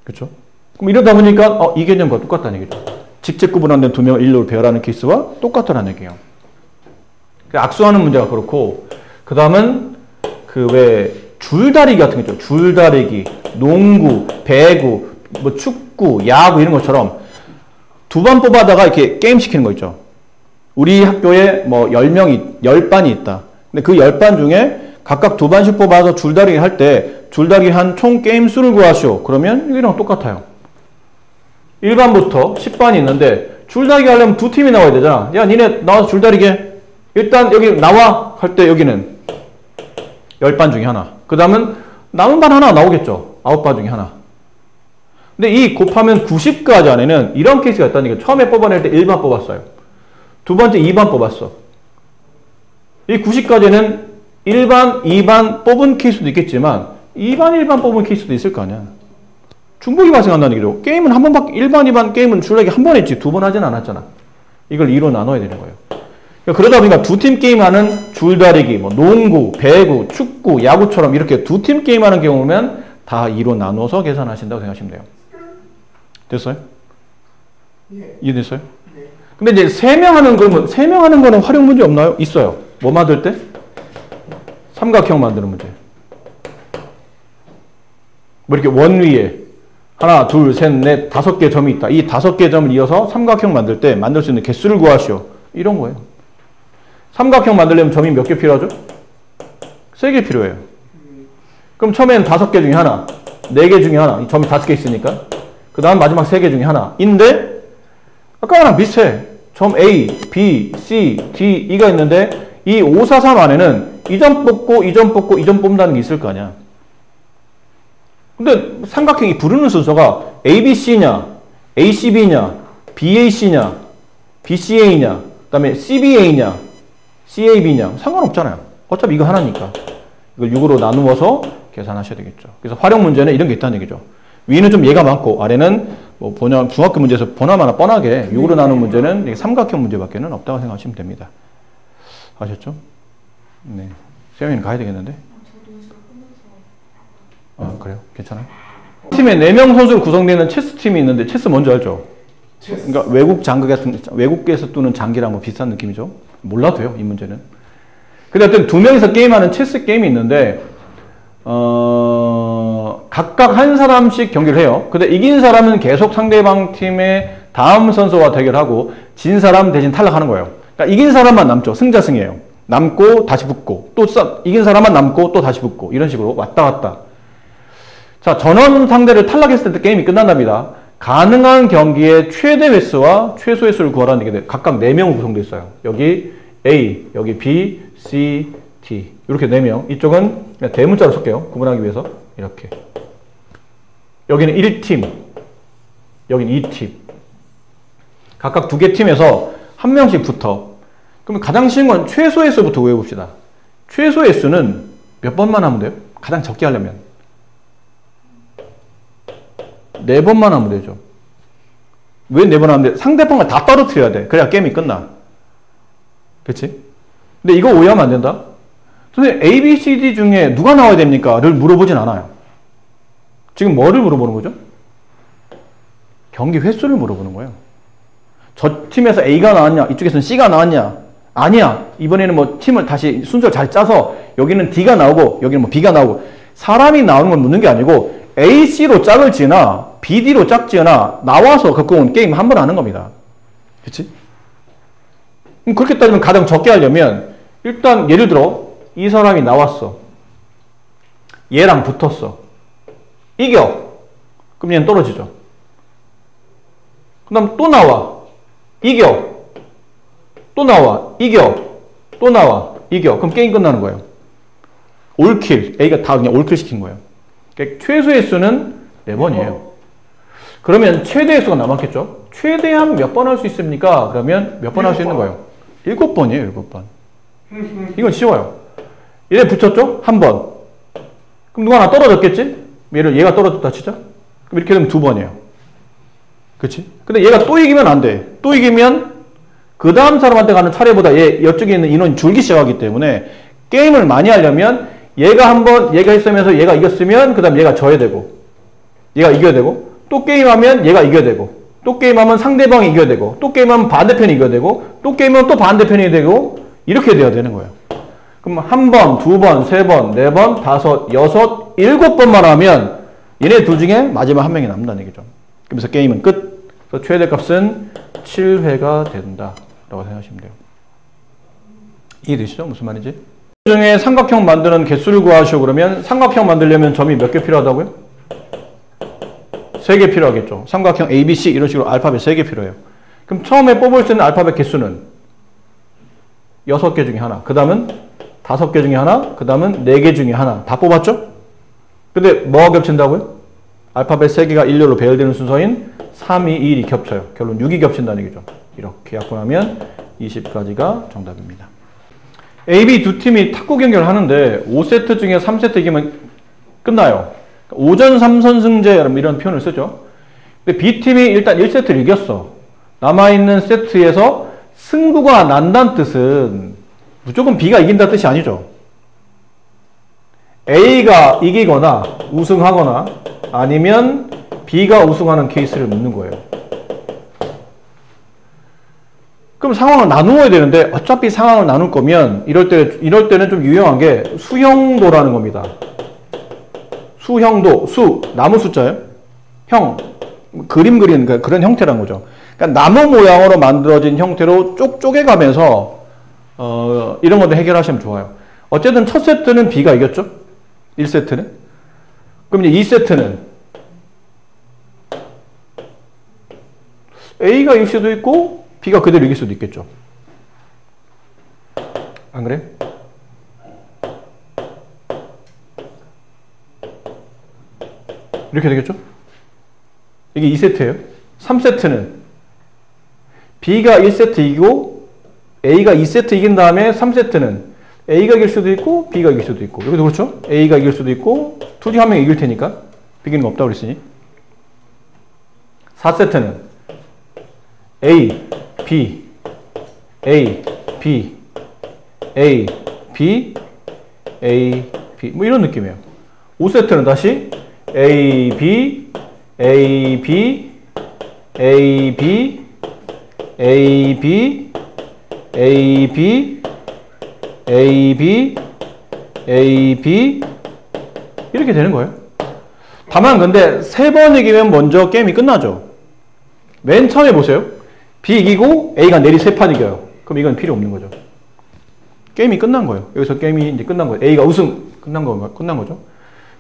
그렇죠? 그럼 이러다 보니까 이 개념과 똑같다는 얘기죠. 직접 구분하는 두 명을 일렬로 배열하는 케이스와 똑같다는 얘기예요. 악수하는 문제가 그렇고, 그 다음은 그 왜 줄다리기 같은 거 있죠. 줄다리기, 농구, 배구, 뭐 축구, 야구 이런 것처럼 두 반 뽑아다가 이렇게 게임 시키는 거 있죠. 우리 학교에 뭐 10반이 있다. 근데 그 10반 중에 각각 두 반씩 뽑아서 줄다리기 할 때 줄다리기 한 총 게임 수를 구하시오. 그러면 이거랑 똑같아요. 1반부터 10반이 있는데 줄다리기 하려면 두 팀이 나와야 되잖아. 야, 니네 나와서 줄다리기 해. 일단 여기 나와 할 때 여기는 10반 중에 하나. 그 다음은 남은 반 하나 나오겠죠. 9반 중에 하나. 근데 이 곱하면 90까지 안에는 이런 케이스가 있다는 게 처음에 뽑아낼 때 1반 뽑았어요. 두 번째 2반 뽑았어. 이 90까지는 1반, 2반 뽑은 케이스도 있겠지만 2반, 1반 뽑은 케이스도 있을 거 아니야. 중복이 발생한다는 얘기죠. 게임은 한 번밖에 1반, 2반 게임은 줄다리기 한 번 했지 두 번 하진 않았잖아. 이걸 2로 나눠야 되는 거예요. 그러다 보니까 두 팀 게임하는 줄다리기, 뭐 농구, 배구, 축구, 야구처럼 이렇게 두 팀 게임하는 경우면 다 2로 나눠서 계산하신다고 생각하시면 돼요. 됐어요? 예. 이해됐어요? 네. 근데 이제 3명 하는 거는 3명 하는 거는 활용 문제 없나요? 있어요. 뭐 만들 때? 삼각형 만드는 문제. 뭐 이렇게 원 위에 하나, 둘, 셋, 넷, 5개 점이 있다. 이 5개 점을 이어서 삼각형 만들 때 만들 수 있는 개수를 구하시오. 이런 거예요. 삼각형 만들려면 점이 몇 개 필요하죠? 3개 필요해요. 그럼 처음에는 5개 중에 하나, 4개 중에 하나, 점이 5개 있으니까. 그 다음 마지막 3개 중에 하나. 인데, 아까랑 비슷해. 점 A, B, C, D, E가 있는데, 이 5, 4, 3 안에는 이 점 뽑고, 이 점 뽑고, 이 점 뽑는다는 게 있을 거 아니야. 근데 삼각형이 부르는 순서가 ABC냐, ACB냐, BAC냐, BCA냐, 그 다음에 CBA냐, CAB냐 상관없잖아요. 어차피 이거 하나니까. 이걸 6으로 나누어서 계산하셔야 되겠죠. 그래서 활용 문제는 이런 게 있다는 얘기죠. 위는 좀 예가 많고 아래는 뭐 중학교 문제에서 보나마나 뻔하게 6으로 나눈 문제는 삼각형 문제밖에는 없다고 생각하시면 됩니다. 아셨죠? 네. 세영이는 가야 되겠는데? 그래요? 괜찮아요? 팀에 4명 선수로 구성되는 체스 팀이 있는데 체스 뭔지 알죠? 그러니까 외국 장기 같은, 외국에서 뜨는 장기랑 뭐 비슷한 느낌이죠? 몰라도 돼요, 이 문제는. 근데 어떤 2명이서 게임하는 체스 게임이 있는데, 각각 한 사람씩 경기를 해요. 근데 이긴 사람은 계속 상대방 팀의 다음 선수와 대결하고, 진 사람 대신 탈락하는 거예요. 그러니까 이긴 사람만 남죠. 승자승이에요. 남고, 다시 붙고, 또 이긴 사람만 남고, 또 다시 붙고, 이런 식으로 왔다 갔다. 자, 전원 상대를 탈락했을 때 게임이 끝난답니다. 가능한 경기의 최대 횟수와 최소 횟수를 구하라는 게 각각 4명으로 구성되어 있어요. 여기 A, 여기 B, C, D 이렇게 4명. 이쪽은 그냥 대문자로 쓸게요. 구분하기 위해서 이렇게. 여기는 1팀, 여기는 2팀. 각각 2개 팀에서 한 명씩 붙어. 그러면 가장 쉬운 건 최소 횟수부터 외워봅시다. 최소 횟수는 몇 번만 하면 돼요? 가장 적게 하려면 4번만 하면 되죠. 왜 4번 하면 돼? 상대방을 다 떨어뜨려야 돼. 그래야 게임이 끝나. 그치? 근데 이거 오해하면 안 된다. 선생님, A, B, C, D 중에 누가 나와야 됩니까? 를 물어보진 않아요. 지금 뭐를 물어보는 거죠? 경기 횟수를 물어보는 거예요. 저 팀에서 A가 나왔냐? 이쪽에서는 C가 나왔냐? 아니야. 이번에는 뭐 팀을 다시 순서를 잘 짜서 여기는 D가 나오고 여기는 뭐 B가 나오고 사람이 나오는 걸 묻는 게 아니고 A, C로 짝을 지으나 B, D로 짝지으나 나와서 갖고 온 게임 한 번 하는 겁니다. 그치? 그럼 그렇게 따지면 가장 적게 하려면 일단 예를 들어 이 사람이 나왔어. 얘랑 붙었어. 이겨. 그럼 얘는 떨어지죠. 그 다음 또 나와. 이겨. 또 나와. 이겨. 또 나와. 이겨. 그럼 게임 끝나는 거예요. 올킬. A가 다 그냥 올킬 시킨 거예요. 그러니까 최소의 수는 4번이에요. 그러면 최대의 수가 남았겠죠? 최대한 몇 번 할 수 있습니까? 그러면 몇 번 할 수 있는 거예요? 7번이에요, 7번. 이건 쉬워요. 얘 붙였죠? 한 번. 그럼 누가 하나 떨어졌겠지? 얘를 얘가 떨어졌다 치자? 그럼 이렇게 되면 2번이에요. 그치? 근데 얘가 또 이기면 안 돼. 또 이기면 그 다음 사람한테 가는 차례보다 이쪽에 있는 인원이 줄기 시작하기 때문에 게임을 많이 하려면 얘가 있으면서 얘가 이겼으면 그 다음 얘가 져야 되고 얘가 이겨야 되고 또 게임하면 얘가 이겨야 되고 또 게임하면 상대방이 이겨야 되고 또 게임하면 반대편이 이겨야 되고 또 게임하면 또 반대편이 되고 이렇게 돼야 되는 거예요. 그럼 한 번, 두 번, 세 번, 네 번, 다섯, 여섯, 일곱 번만 하면 얘네 둘 중에 마지막 한 명이 남는다는 얘기죠. 그러면서 게임은 끝. 그래서 최대값은 7회가 된다 라고 생각하시면 돼요. 이해되시죠? 무슨 말인지? 그 중에 삼각형 만드는 개수를 구하시오 그러면 삼각형 만들려면 점이 몇 개 필요하다고요? 3개 필요하겠죠. 삼각형 ABC 이런 식으로 알파벳 3개 필요해요. 그럼 처음에 뽑을 수 있는 알파벳 개수는 6개 중에 하나, 그 다음은 5개 중에 하나, 그 다음은 4개 중에 하나. 다 뽑았죠? 근데 뭐가 겹친다고요? 알파벳 3개가 일렬로 배열되는 순서인 3, 2, 1이 겹쳐요. 결론 6이 겹친다는 얘기죠. 이렇게 약분하면 20가지가 정답입니다. A, B 두 팀이 탁구 경기를 하는데 5세트 중에 3세트 이기면 끝나요. 5전 3선승제 이런 표현을 쓰죠. 근데 B팀이 일단 1세트를 이겼어. 남아있는 세트에서 승부가 난다는 뜻은 무조건 B가 이긴다는 뜻이 아니죠. A가 이기거나 우승하거나 아니면 B가 우승하는 케이스를 묻는 거예요. 그럼 상황을 나누어야 되는데 어차피 상황을 나눌 거면 이럴 때는 좀 유용한 게 수형도라는 겁니다. 수형도, 나무 숫자예요. 형, 그림 그리는 그런 형태란 거죠. 그러니까 나무 모양으로 만들어진 형태로 쪼개가면서 이런 것들 해결하시면 좋아요. 어쨌든 첫 세트는 B가 이겼죠? 1세트는. 그럼 이제 2세트는 A가 이길 수도 있고 B가 그대로 이길 수도 있겠죠. 안 그래요? 이렇게 되겠죠? 이게 2세트예요. 3세트는 B가 1세트 이기고 A가 2세트 이긴 다음에 3세트는 A가 이길 수도 있고 B가 이길 수도 있고 여기도 그렇죠? A가 이길 수도 있고 둘 중 한 명이 이길 테니까 비기는 거 없다고 그랬으니 4세트는 A, B, A, B, A, B, A, B 뭐 이런 느낌이에요. 5세트는 다시 A, B, A, B, A, B, A, B, A, B, A, B, A, B 이렇게 되는 거예요. 다만 근데 3번 이기면 먼저 게임이 끝나죠. 맨 처음에 보세요. B 이기고 A가 내리 3판 이겨요. 그럼 이건 필요 없는 거죠. 게임이 끝난 거예요. 여기서 게임이 이제 끝난 거예요. A가 우승 끝난 거죠.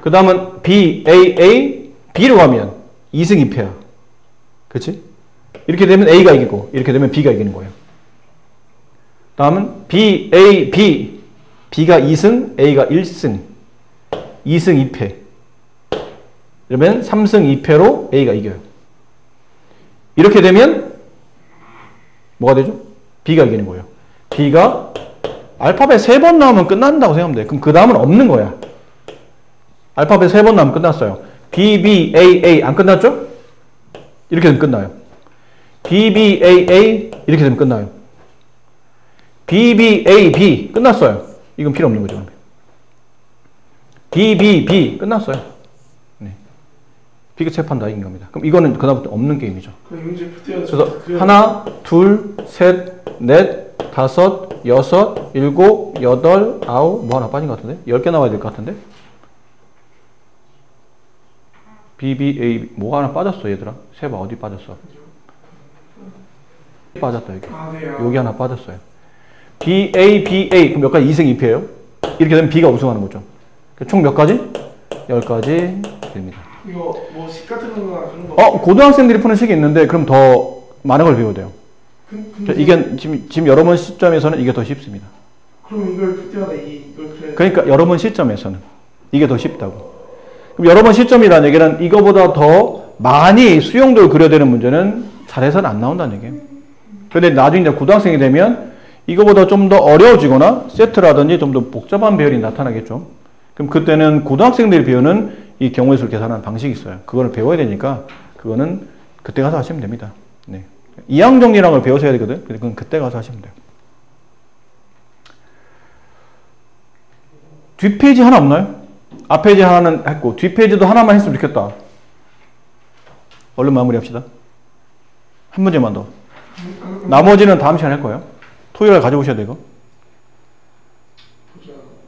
그 다음은 B, A, B로 가면 2승 2패야. 그렇지? 이렇게 되면 A가 이기고 이렇게 되면 B가 이기는 거예요. 다음은 B, A, B. B가 2승, A가 1승. 2승 2패. 이러면 3승 2패로 A가 이겨요. 이렇게 되면 뭐가 되죠? B가 이기는 거예요. B가 알파벳 3번 나오면 끝난다고 생각하면 돼. 그럼 그 다음은 없는 거야. 알파벳 3번 나오면 끝났어요. B, B, A, A 안 끝났죠? 이렇게 되면 끝나요. B, B, A, A 이렇게 되면 끝나요. B, B, A, B 끝났어요. 이건 필요 없는 거죠. B, B, B 끝났어요. 네. B가 세 판 다 이긴 겁니다. 그럼 이거는 그다음부터 없는 게임이죠. 그래서 하나, 둘, 셋, 넷, 다섯, 여섯, 일곱, 여덟, 아홉 뭐 하나 빠진 것 같은데? 10개 나와야 될 것 같은데? B, B, A, 뭐가 하나 빠졌어 얘들아. 세봐 어디 빠졌어? 빠졌다 여기. 여기 하나 빠졌어요. B, A, B, A 그럼 몇 가지? 2승 2패예요. 이렇게 되면 B가 우승하는 거죠. 총 몇 가지? 10가지 됩니다. 이거 뭐 식 같은 거나 그런 거? 고등학생들이 푸는 식이 있는데 그럼 더 많은 걸 배워야 돼요. 이게 지금 여러분 시점에서는 이게 더 쉽습니다. 그럼 이걸 풀 때마다 이걸 그려야 그러니까 여러분 시점에서는 이게 더 쉽다고. 그럼 여러분 시점이라는 얘기는 이거보다 더 많이 수용도를 그려야 되는 문제는 잘해서는 안 나온다는 얘기예요. 근데 나중에 이제 고등학생이 되면 이거보다 좀 더 어려워지거나 세트라든지 좀 더 복잡한 배열이 나타나겠죠. 그럼 그때는 고등학생들이 배우는 이 경우의 수를 계산하는 방식이 있어요. 그거를 배워야 되니까 그거는 그때 가서 하시면 됩니다. 네. 이항정리라는 걸 배우셔야 되거든. 그건 그때 가서 하시면 돼요. 뒷페이지 하나 없나요? 앞페이지 하나는 했고 뒷페이지도 하나만 했으면 좋겠다. 얼른 마무리합시다. 한 문제만 더. 나머지는 다음 시간에 할 거예요. 토요일에 가져오셔야 되고.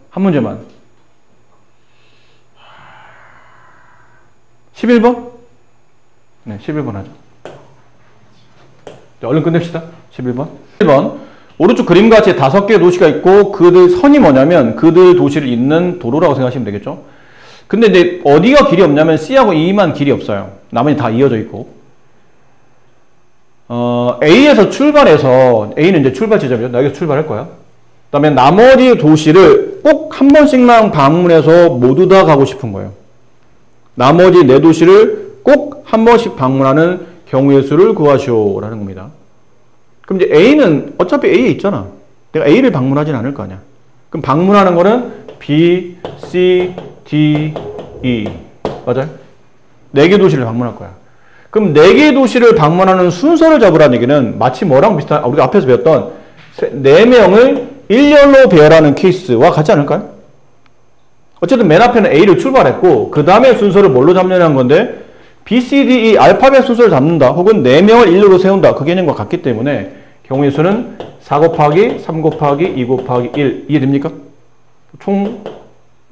한 문제만. 11번? 네, 11번 하죠. 자, 얼른 끝냅시다. 11번. 1번. 오른쪽 그림같이 5개의 도시가 있고 그들 선이 뭐냐면 그들 도시를 잇는 도로라고 생각하시면 되겠죠. 근데 이제 어디가 길이 없냐면 C하고 E만 길이 없어요. 나머지 다 이어져 있고. A에서 출발해서 A는 이제 출발 지점이죠. 나 여기서 출발할 거야. 그 다음에 나머지 도시를 꼭 한 번씩만 방문해서 모두 다 가고 싶은 거예요. 나머지 4도시를 꼭 한 번씩 방문하는 경우의 수를 구하시오라는 겁니다. 그럼 이제 A는 어차피 A에 있잖아. 내가 A를 방문하진 않을 거 아니야. 그럼 방문하는 거는 B, C, D, E. 맞아요? 4개 도시를 방문할 거야. 그럼 4개 도시를 방문하는 순서를 잡으라는 얘기는 마치 뭐랑 비슷한, 우리가 앞에서 배웠던 4명을 일렬로 배열하는 케이스와 같지 않을까요? 어쨌든 맨 앞에는 A를 출발했고 그 다음에 순서를 뭘로 잡느냐는 건데 B, C, D, E 알파벳 순서를 잡는다 혹은 4명을 일렬로 세운다 그 개념과 같기 때문에 경우의 수는 4 곱하기 3 곱하기 2 곱하기 1 이해됩니까? 총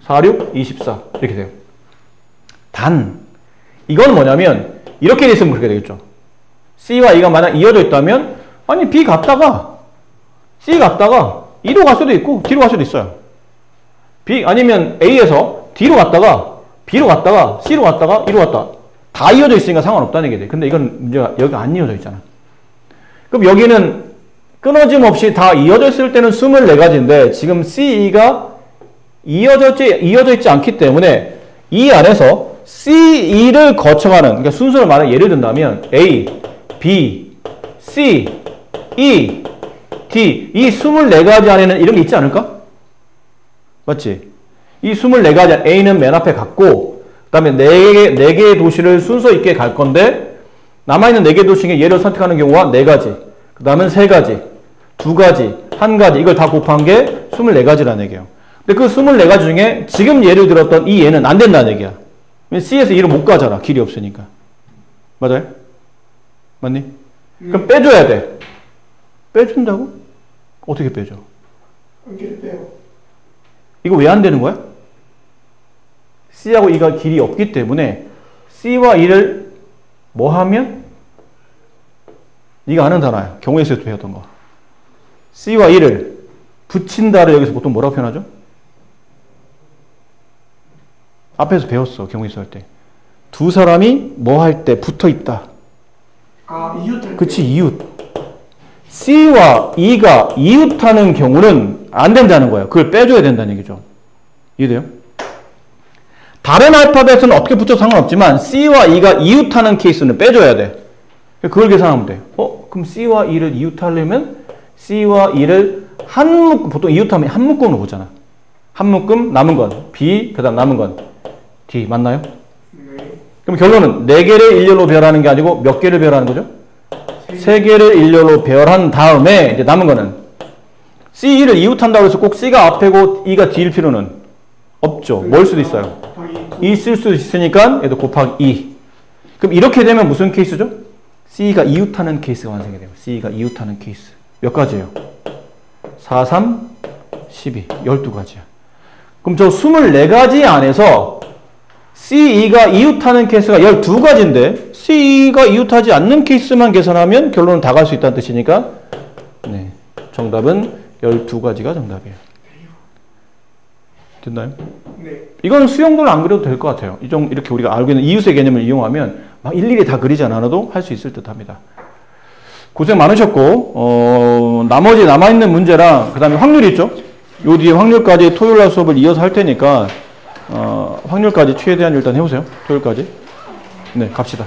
4, 6, 24 이렇게 돼요. 단 이건 뭐냐면 이렇게 돼 있으면 그렇게 되겠죠. C와 E가 만약 이어져 있다면 아니 B 갔다가 C 갔다가 E로 갈 수도 있고 D로 갈 수도 있어요. B 아니면 A에서 D로 갔다가 B로 갔다가 C로 갔다가 E로 갔다 다 이어져 있으니까 상관없다는 얘기돼. 근데 이건 문제가 여기 안 이어져 있잖아. 그럼 여기는 끊어짐 없이 다 이어져 있을 때는 24가지인데 지금 C, E가 이어져 있지 않기 때문에 이 안에서 C, E를 거쳐가는 그러니까 순서를 말하면 예를 든다면 A, B, C, E, D 이 24가지 안에는 이런 게 있지 않을까? 맞지? 이 24가지 A는 맨 앞에 갔고 그 다음에 4개의 도시를 순서 있게 갈 건데 남아있는 4개의 도시 중에 얘를 선택하는 경우가 4가지 그 다음은 3가지 2가지 1가지 이걸 다 곱한 게 24가지라는 얘기예요. 근데 그 24가지 중에 지금 예를 들었던 이 얘는 안 된다는 얘기야. C에서 E를 못 가잖아. 길이 없으니까. 맞아요? 맞니? 그럼 빼줘야 돼. 빼준다고? 어떻게 빼줘? 한 개를 빼요. 이거 왜 안 되는 거야? C하고 E가 길이 없기 때문에 C와 E를 뭐 하면? 네가 아는 단어야. 경우의 수에서 배웠던 거. C와 E를 붙인다를 여기서 보통 뭐라고 표현하죠? 앞에서 배웠어. 경우의 수 할 때. 두 사람이 뭐 할 때 붙어 있다. 아, 이웃할 때. 그치, 이웃. C와 E가 이웃하는 경우는 안 된다는 거예요. 그걸 빼줘야 된다는 얘기죠. 이해돼요? 다른 알파벳은 어떻게 붙여도 상관없지만 C와 E가 이웃하는 케이스는 빼줘야 돼. 그걸 계산하면 돼. 그럼 C와 E를 이웃하려면 C와 E를 한 묶음, 보통 이웃하면 한 묶음으로 보잖아. 한 묶음 남은 건 B, 그 다음 남은 건 D. 맞나요? 네. 그럼 결론은 4개를 일렬로 배열하는 게 아니고 몇 개를 배열하는 거죠? 3개를 일렬로 배열한 다음에 이제 남은 거는 C, E를 이웃한다고 해서 꼭 C가 앞에고 E가 D일 필요는 없죠. 뭘 수도 있어요. 있을 수 있으니까 얘도 곱하기 2. 그럼 이렇게 되면 무슨 케이스죠? C가 이웃하는 케이스가 완성이 돼요. C가 이웃하는 케이스. 몇 가지예요? 4, 3, 12. 12가지야. 그럼 저 24가지 안에서 C, E가 이웃하는 케이스가 12가지인데 C가 이웃하지 않는 케이스만 계산하면 결론은 다 갈 수 있다는 뜻이니까 네, 정답은 12가지가 정답이에요. 됐나요? 네. 이건 수영도를 안 그려도 될 것 같아요. 이렇게 우리가 알고 있는 이웃의 개념을 이용하면 막 일일이 다 그리지 않아도 할 수 있을 듯 합니다. 고생 많으셨고 나머지 남아있는 문제랑 그 다음에 확률이 있죠? 요 뒤에 확률까지 토요일날 수업을 이어서 할 테니까 확률까지 최대한 일단 해보세요. 토요일까지. 네, 갑시다.